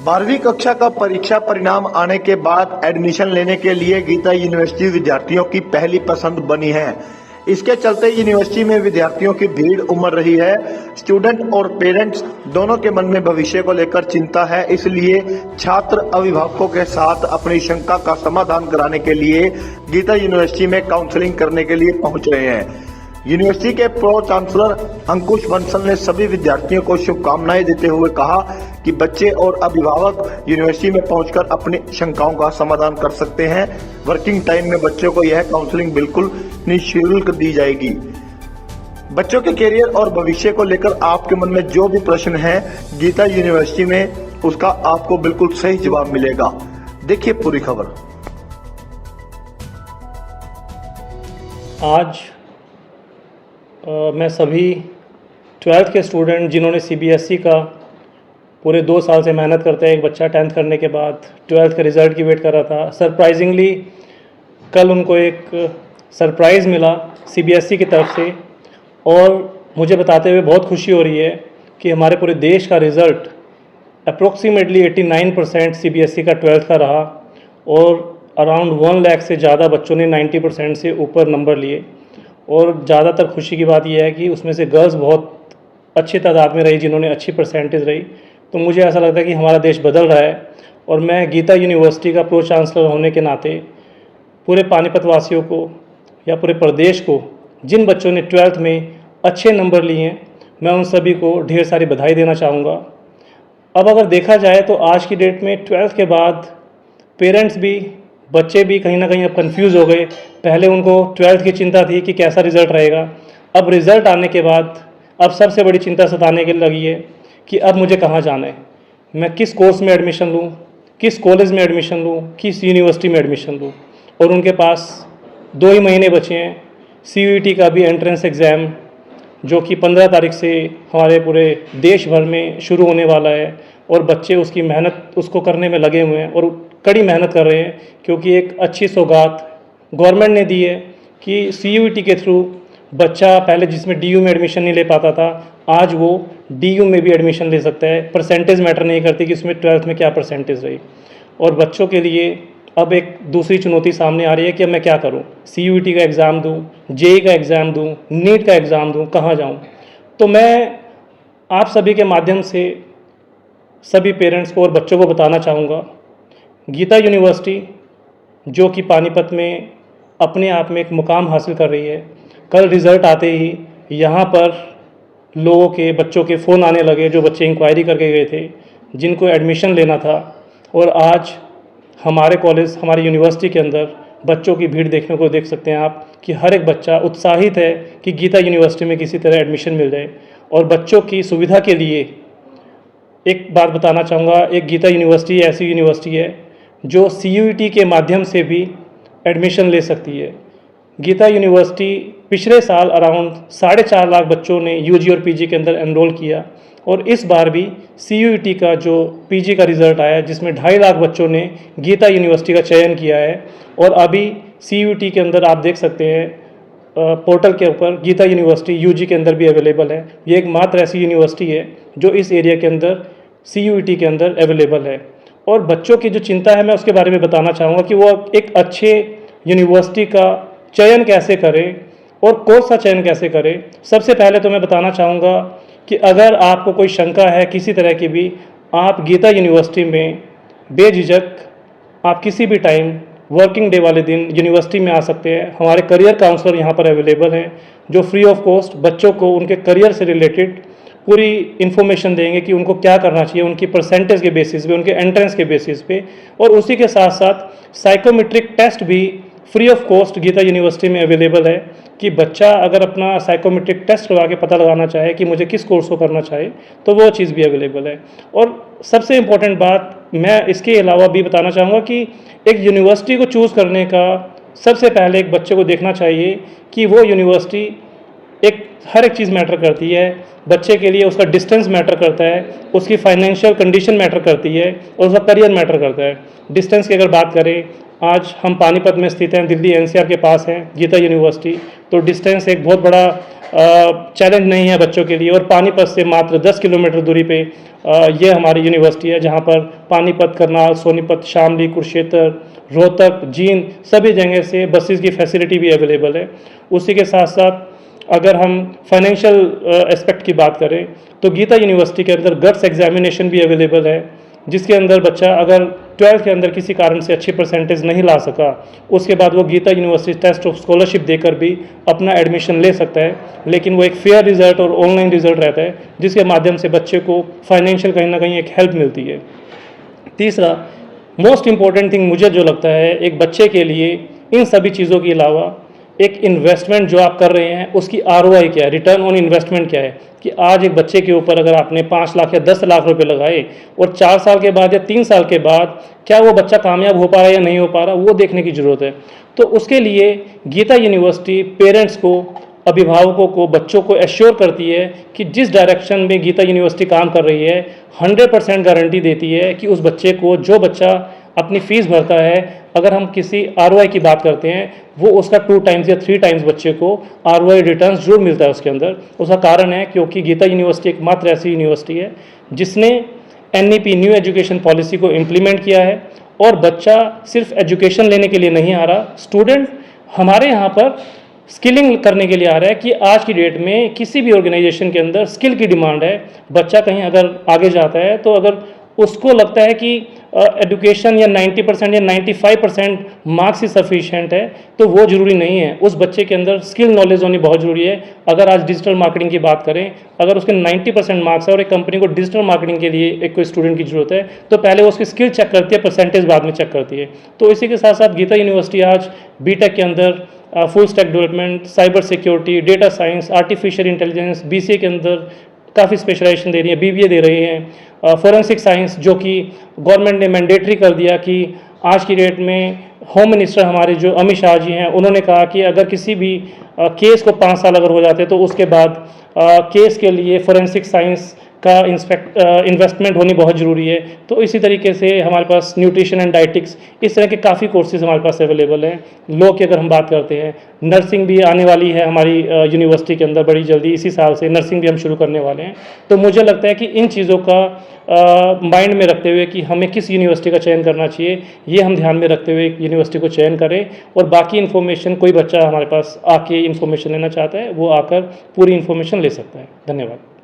12वीं कक्षा का परीक्षा परिणाम आने के बाद एडमिशन लेने के लिए गीता यूनिवर्सिटी विद्यार्थियों की पहली पसंद बनी है। इसके चलते यूनिवर्सिटी में विद्यार्थियों की भीड़ उमड़ रही है। स्टूडेंट और पेरेंट्स दोनों के मन में भविष्य को लेकर चिंता है, इसलिए छात्र अभिभावकों के साथ अपनी शंका का समाधान कराने के लिए गीता यूनिवर्सिटी में काउंसलिंग करने के लिए पहुंच रहे हैं। यूनिवर्सिटी के प्रो चांसलर अंकुश बंसल ने सभी विद्यार्थियों को शुभकामनाएं देते हुए कहा कि बच्चे और अभिभावक यूनिवर्सिटी में पहुंचकर अपनी शंकाओं का समाधान कर सकते हैं। वर्किंग टाइम में बच्चों को यह काउंसलिंग बिल्कुल निःशुल्क दी जाएगी। बच्चों के करियर और भविष्य को लेकर आपके मन में जो भी प्रश्न है, गीता यूनिवर्सिटी में उसका आपको बिल्कुल सही जवाब मिलेगा। देखिए पूरी खबर। आज मैं सभी 12th के स्टूडेंट जिन्होंने सीबीएसई का पूरे 2 साल से मेहनत करते हैं, एक बच्चा 10th करने के बाद 12th के रिज़ल्ट की वेट कर रहा था। सरप्राइजिंगली कल उनको एक सरप्राइज़ मिला सीबीएसई की तरफ से, और मुझे बताते हुए बहुत खुशी हो रही है कि हमारे पूरे देश का रिज़ल्ट अप्रोक्सीमेटली 89% सीबीएसई का 12th का रहा, और अराउंड 1 लाख से ज़्यादा बच्चों ने 90% से ऊपर नंबर लिए। और ज़्यादातर खुशी की बात यह है कि उसमें से गर्ल्स बहुत अच्छी तादाद में रही जिन्होंने अच्छी परसेंटेज रही। तो मुझे ऐसा लगता है कि हमारा देश बदल रहा है, और मैं गीता यूनिवर्सिटी का प्रो चांसलर होने के नाते पूरे पानीपत वासियों को या पूरे प्रदेश को, जिन बच्चों ने 12th में अच्छे नंबर लिए हैं, मैं उन सभी को ढेर सारी बधाई देना चाहूँगा। अब अगर देखा जाए तो आज की डेट में 12th के बाद पेरेंट्स भी, बच्चे भी कहीं ना कहीं अब कंफ्यूज हो गए। पहले उनको 12th की चिंता थी कि कैसा रिज़ल्ट रहेगा, अब रिज़ल्ट आने के बाद अब सबसे बड़ी चिंता सताने के लगी है कि अब मुझे कहाँ जाना है, मैं किस कोर्स में एडमिशन लूँ, किस कॉलेज में एडमिशन लूँ, किस यूनिवर्सिटी में एडमिशन लूँ। और उनके पास 2 ही महीने बचे हैं। CUET का भी एंट्रेंस एग्ज़ाम जो कि 15 तारीख से हमारे पूरे देश भर में शुरू होने वाला है, और बच्चे उसकी मेहनत उसको करने में लगे हुए हैं और कड़ी मेहनत कर रहे हैं, क्योंकि एक अच्छी सौगात गवर्नमेंट ने दी है कि CUET के थ्रू बच्चा पहले जिसमें DU में एडमिशन नहीं ले पाता था, आज वो DU में भी एडमिशन ले सकता है। परसेंटेज मैटर नहीं करती कि उसमें 12th में क्या परसेंटेज रही। और बच्चों के लिए अब एक दूसरी चुनौती सामने आ रही है कि अब मैं क्या करूं, CUET का एग्ज़ाम दूं, JEE का एग्ज़ाम दूं, नीट का एग्ज़ाम दूं, कहाँ जाऊं। तो मैं आप सभी के माध्यम से सभी पेरेंट्स को और बच्चों को बताना चाहूँगा, गीता यूनिवर्सिटी जो कि पानीपत में अपने आप में एक मुकाम हासिल कर रही है, कल रिज़ल्ट आते ही यहाँ पर लोगों के, बच्चों के फ़ोन आने लगे, जो बच्चे इंक्वायरी करके गए थे, जिनको एडमिशन लेना था। और आज हमारे कॉलेज, हमारी यूनिवर्सिटी के अंदर बच्चों की भीड़ देखने को देख सकते हैं आप कि हर एक बच्चा उत्साहित है कि गीता यूनिवर्सिटी में किसी तरह एडमिशन मिल जाए। और बच्चों की सुविधा के लिए एक बात बताना चाहूँगा, एक गीता यूनिवर्सिटी ऐसी यूनिवर्सिटी है जो CUET के माध्यम से भी एडमिशन ले सकती है। गीता यूनिवर्सिटी पिछले साल अराउंड 4.5 लाख बच्चों ने UG और PG के अंदर एनरोल किया, और इस बार भी CUET का जो PG का रिज़ल्ट आया जिसमें 2.5 लाख बच्चों ने गीता यूनिवर्सिटी का चयन किया है। और अभी CUET के अंदर आप देख सकते हैं पोर्टल के ऊपर गीता यूनिवर्सिटी UG के अंदर भी अवेलेबल है। ये एक मात्र ऐसी यूनिवर्सिटी है जो इस एरिया के अंदर CUET के अंदर अवेलेबल है। और बच्चों की जो चिंता है, मैं उसके बारे में बताना चाहूँगा कि वो एक अच्छे यूनिवर्सिटी का चयन कैसे करें और कोर्स का चयन कैसे करें। सबसे पहले तो मैं बताना चाहूँगा कि अगर आपको कोई शंका है किसी तरह की भी, आप गीता यूनिवर्सिटी में बेझिझक आप किसी भी टाइम वर्किंग डे वाले दिन यूनिवर्सिटी में आ सकते हैं। हमारे करियर काउंसलर यहाँ पर अवेलेबल हैं जो फ्री ऑफ कॉस्ट बच्चों को उनके करियर से रिलेटेड पूरी इन्फॉर्मेशन देंगे कि उनको क्या करना चाहिए, उनकी परसेंटेज के बेसिस पे, उनके एंट्रेंस के बेसिस पे। और उसी के साथ साथ साइकोमेट्रिक टेस्ट भी free of cost Geeta university में अवेलेबल है कि बच्चा अगर अपना साइकोमेट्रिक टेस्ट करवा के पता लगाना चाहे कि मुझे किस कोर्स को करना चाहे, तो वो चीज़ भी अवेलेबल है। और सबसे इम्पोर्टेंट बात मैं इसके अलावा भी बताना चाहूँगा कि एक यूनिवर्सिटी को चूज़ करने का सबसे पहले एक बच्चे को देखना चाहिए कि वो यूनिवर्सिटी हर एक चीज़ मैटर करती है बच्चे के लिए। उसका डिस्टेंस मैटर करता है, उसकी फाइनेंशियल कंडीशन मैटर करती है, और उसका करियर मैटर करता है। डिस्टेंस की अगर बात करें, आज हम पानीपत में स्थित हैं, दिल्ली NCR के पास है गीता यूनिवर्सिटी, तो डिस्टेंस एक बहुत बड़ा चैलेंज नहीं है बच्चों के लिए। और पानीपत से मात्र 10 किलोमीटर दूरी पे ये हमारी यूनिवर्सिटी है, जहाँ पर पानीपत, करनाल, सोनीपत, शामली, कुरुक्षेत्र, रोहतक, जींद सभी जगह से बसेस की फैसिलिटी भी अवेलेबल है। उसी के साथ साथ अगर हम फाइनेंशियल एस्पेक्ट की बात करें तो गीता यूनिवर्सिटी के अंदर गट्स एग्जामिनेशन भी अवेलेबल है, जिसके अंदर बच्चा अगर 12th के अंदर किसी कारण से अच्छी परसेंटेज नहीं ला सका, उसके बाद वो Geeta university test of scholarship देकर भी अपना एडमिशन ले सकता है। लेकिन वो एक फेयर रिजल्ट और ऑनलाइन रिजल्ट रहता है, जिसके माध्यम से बच्चे को फाइनेंशियल कहीं ना कहीं एक हेल्प मिलती है। तीसरा मोस्ट इम्पॉर्टेंट थिंग मुझे जो लगता है, एक बच्चे के लिए इन सभी चीज़ों के अलावा एक इन्वेस्टमेंट जो आप कर रहे हैं उसकी ROI क्या है, रिटर्न ऑन इन्वेस्टमेंट क्या है, कि आज एक बच्चे के ऊपर अगर आपने 5 लाख या 10 लाख रुपए लगाए और 4 साल के बाद या 3 साल के बाद क्या वो बच्चा कामयाब हो पा रहा है या नहीं हो पा रहा, वो देखने की ज़रूरत है। तो उसके लिए गीता यूनिवर्सिटी पेरेंट्स को, अभिभावकों को, बच्चों को एश्योर करती है कि जिस डायरेक्शन में गीता यूनिवर्सिटी काम कर रही है 100% गारंटी देती है कि उस बच्चे को, जो बच्चा अपनी फ़ीस भरता है, अगर हम किसी ROI की बात करते हैं, वो उसका 2 टाइम्स या 3 टाइम्स बच्चे को ROI रिटर्न्स जरूर मिलता है उसके अंदर। उसका कारण है क्योंकि गीता यूनिवर्सिटी एकमात्र ऐसी यूनिवर्सिटी है जिसने NEP न्यू एजुकेशन पॉलिसी को इम्प्लीमेंट किया है। और बच्चा सिर्फ एजुकेशन लेने के लिए नहीं आ रहा, स्टूडेंट हमारे यहाँ पर स्किलिंग करने के लिए आ रहा है कि आज की डेट में किसी भी ऑर्गेनाइजेशन के अंदर स्किल की डिमांड है। बच्चा कहीं अगर आगे जाता है तो अगर उसको लगता है कि एडुकेशन या 90% या 95% मार्क्स ही सफिशिएंट है, तो वो ज़रूरी नहीं है। उस बच्चे के अंदर स्किल नॉलेज होनी बहुत ज़रूरी है। अगर आज डिजिटल मार्केटिंग की बात करें, अगर उसके 90% मार्क्स है और एक कंपनी को डिजिटल मार्केटिंग के लिए एक कोई स्टूडेंट की ज़रूरत है, तो पहले वो उसकी स्किल चेक करती है, परसेंटेज बाद में चेक करती है। तो इसी के साथ साथ गीता यूनिवर्सिटी आज BTech के अंदर full stack development, cyber security, data science, artificial intelligence, BCA के अंदर काफ़ी स्पेशलाइजेशन दे रही है, BBA दे रही हैं, फॉरेंसिक साइंस जो कि गवर्नमेंट ने मैंडेटरी कर दिया कि आज की डेट में होम मिनिस्टर हमारे जो अमित शाह जी हैं, उन्होंने कहा कि अगर किसी भी केस को 5 साल अगर हो जाते तो उसके बाद केस के लिए फॉरेंसिक साइंस का इन्वेस्टमेंट होनी बहुत ज़रूरी है। तो इसी तरीके से हमारे पास न्यूट्रिशन एंड डाइटिक्स, इस तरह के काफ़ी कोर्सेज हमारे पास अवेलेबल हैं। लॉ की अगर हम बात करते हैं, नर्सिंग भी आने वाली है हमारी यूनिवर्सिटी के अंदर बड़ी जल्दी, इसी साल से नर्सिंग भी हम शुरू करने वाले हैं। तो मुझे लगता है कि इन चीज़ों का माइंड में रखते हुए कि हमें किस यूनिवर्सिटी का चयन करना चाहिए, ये हम ध्यान में रखते हुए यूनिवर्सिटी को चयन करें। और बाकी इन्फॉर्मेशन, कोई बच्चा हमारे पास आके इन्फॉर्मेशन लेना चाहता है, वो आकर पूरी इन्फॉर्मेशन ले सकता है। धन्यवाद।